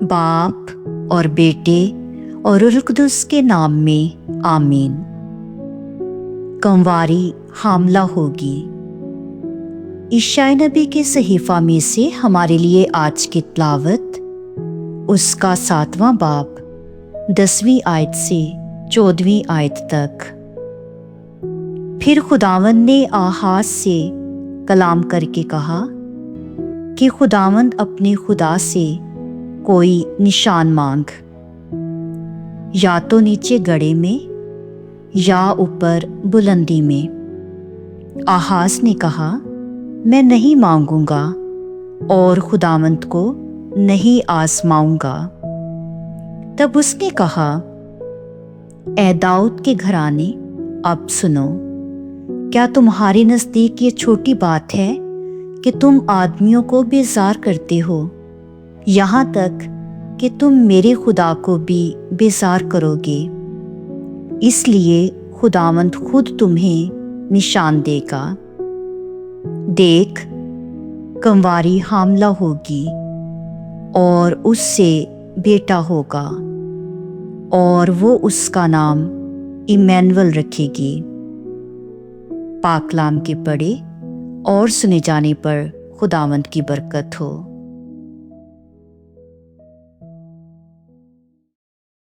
باپ اور بیٹے اور روح القدس کے نام میں آمین۔ کنواری حاملہ ہوگی۔ عیسائی نبی کے صحیفہ میں سے ہمارے لیے آج کی تلاوت اس کا 7واں باب 10ویں آیت سے 14ویں آیت تک۔ پھر خداوند نے آحاز سے کلام کر کے کہا کہ خداوند اپنے خدا سے کوئی نشان مانگ، یا تو نیچے گڑھے میں یا اوپر بلندی میں۔ آحاز نے کہا، میں نہیں مانگوں گا اور خداوند کو نہیں آزماؤں گا۔ تب اس نے کہا، اے داؤد کے گھرانے، اب سنو، کیا تمہارے نزدیک یہ چھوٹی بات ہے کہ تم آدمیوں کو بیزار کرتے ہو، یہاں تک کہ تم میرے خدا کو بھی بیزار کرو گے؟ اس لیے خداوند خود تمہیں نشان دے گا۔ دیکھ، کنواری حاملہ ہوگی اور اس سے بیٹا ہوگا، اور وہ اس کا نام ایمینول رکھے گی۔ پاک کلام کے پڑھے اور سنے جانے پر خداوند کی برکت ہو۔